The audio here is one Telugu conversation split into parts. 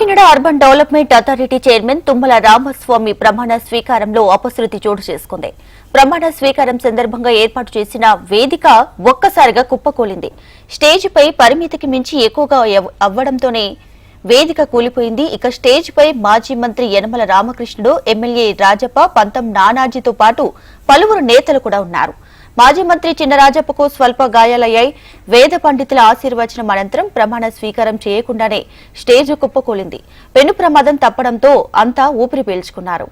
Kakinada urban development authority chairman Tummala Ramaswamy ప్రమాణ స్వీకారంలో అపశృతి చోటు చేసుకుంది. ప్రమాణ స్వీకారం సందర్భంగా ఏర్పాటు చేసిన వేదిక ఒక్కసారిగా కుప్పకూలింది. స్టేజిపై పరిమితికి మించి ఎక్కువగా అవ్వడంతోనే వేదిక కూలిపోయింది. ఇక స్టేజిపై మాజీ మంత్రి యనమల రామకృష్ణుడు, ఎమ్మెల్యే రాజప్ప, పంతం నానాజీతో పాటు పలువురు నేతలు కూడా ఉన్నారు. మాజీ మంత్రి చినరాజప్పకు స్వల్ప గాయాలయ్యాయి. వేద పండితుల ఆశీర్వచనం అనంతరం ప్రమాణ స్వీకారం చేయకుండానే స్టేజ్ కుప్పకూలింది. పెను ప్రమాదం తప్పడంతో అంతా ఊపిరి పీల్చుకున్నారు.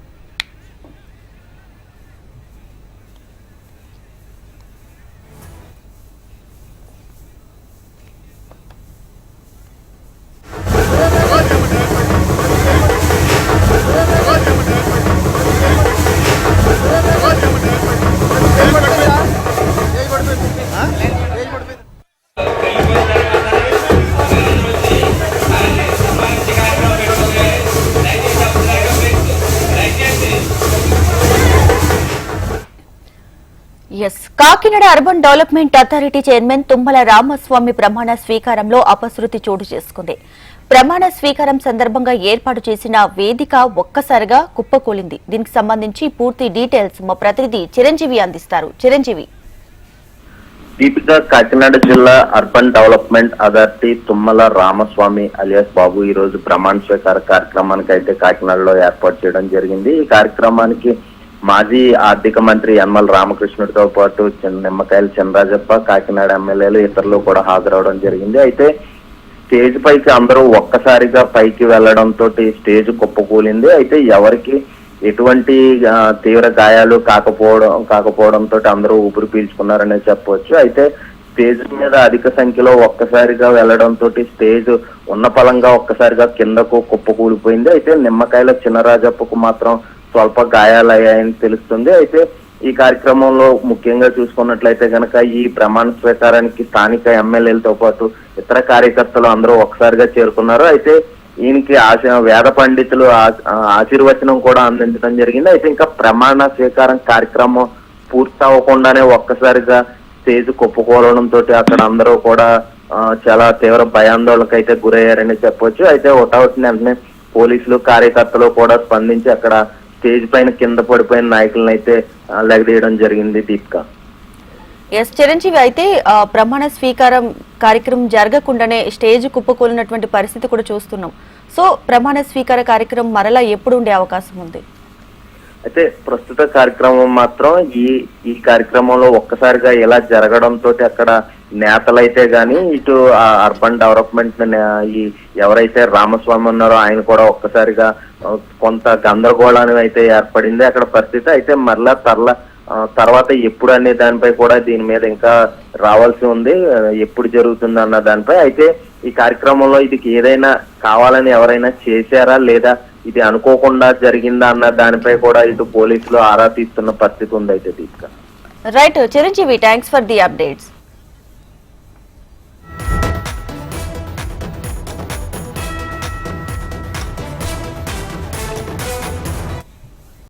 Kakinada urban development authority chairman Tummala Ramaswamy ప్రమాణ స్వీకారంలో అపశృతి చోటు చేసుకుంది. ప్రమాణ స్వీకారం సందర్భంగా ఏర్పాటు చేసిన వేదిక ఒక్కసారిగా కుప్పకూలింది. దీనికి సంబంధించి పూర్తి డీటెయిల్స్ మా ప్రతినిధి చిరంజీవి అందిస్తారు. చిరంజీవి. దీపిక, కాకినాడ జిల్లా urban development authority Tummala Ramaswamy alias Babu ఈ రోజు ప్రమాణ స్వీకార కార్యక్రమానికి అయితే కాకినాడలో ఏర్పాటు చేయడం జరిగింది. ఈ కార్యక్రమానికి మాజీ ఆర్థిక మంత్రి యనమల రామకృష్ణుడితో పాటు నిమ్మకాయల చినరాజప్ప, కాకినాడ ఎమ్మెల్యేలు, ఇతరులు కూడా హాజరవడం జరిగింది. అయితే స్టేజ్ పైకి అందరూ ఒక్కసారిగా పైకి వెళ్లడంతో స్టేజ్ కుప్పకూలింది. అయితే ఎవరికి ఎటువంటి తీవ్ర గాయాలు కాకపోవడంతో అందరూ ఊపిరి పీల్చుకున్నారనే చెప్పవచ్చు. అయితే స్టేజ్ మీద అధిక సంఖ్యలో ఒక్కసారిగా వెళ్లడంతో స్టేజ్ ఉన్న పలంగా ఒక్కసారిగా కిందకు కుప్పకూలిపోయింది. అయితే నిమ్మకాయల చినరాజప్పకు మాత్రం స్వల్ప గాయాలయ్యాయని తెలుస్తుంది. అయితే ఈ కార్యక్రమంలో ముఖ్యంగా చూసుకున్నట్లయితే కనుక ఈ ప్రమాణ స్వీకారానికి స్థానిక ఎమ్మెల్యేలతో పాటు ఇతర కార్యకర్తలు అందరూ ఒకసారిగా చేరుకున్నారు. అయితే ఈయనకి వేద పండితులు ఆశీర్వచనం కూడా అందించడం జరిగింది. అయితే ఇంకా ప్రమాణ స్వీకారం కార్యక్రమం పూర్తి అవ్వకుండానే ఒక్కసారిగా స్టేజ్ కుప్పకూలడంతో అక్కడ అందరూ కూడా చాలా తీవ్ర భయాందోళనకు అయితే గురయ్యారని చెప్పొచ్చు. అయితే ఒకటవుతుంది వెంటనే పోలీసులు, కార్యకర్తలు కూడా స్పందించి అక్కడ స్టేజ్ పైన కింద పడిపోయిన నాయకులను అయితే లెగదీయడం జరిగింది. దీపిక. చిరంజీవి, అయితే ప్రమాణ స్వీకారం కార్యక్రమం జరగకుండానే స్టేజ్ కుప్పకూలినటువంటి పరిస్థితి కూడా చూస్తున్నాం. సో ప్రమాణ స్వీకార కార్యక్రమం మరలా ఎప్పుడు ఉండే అవకాశం ఉంది? అయితే ప్రస్తుత కార్యక్రమం మాత్రం ఈ కార్యక్రమంలో ఒక్కసారిగా ఇలా జరగడంతో అక్కడ నేతలైతే గాని ఇటు అర్బన్ డెవలప్మెంట్ ఈ ఎవరైతే రామస్వామి ఉన్నారో ఆయన కూడా ఒక్కసారిగా కొంత గందరగోళాన్ని అయితే ఏర్పడింది అక్కడ పరిస్థితి. అయితే మరలా తర్వాత ఎప్పుడు అనే దానిపై కూడా దీని మీద ఇంకా రావాల్సి ఉంది, ఎప్పుడు జరుగుతుంది అన్న దానిపై. అయితే ఈ కార్యక్రమంలో ఇది ఏదైనా కావాలని ఎవరైనా చేశారా లేదా ఇది అనుకోకుండా జరిగిందా అన్న దానిపై కూడా ఇటు పోలీసులు ఆరా తీస్తున్న పరిస్థితి ఉంది. అయితే Deepika. Right Chiranjeevi, thanks for the updates.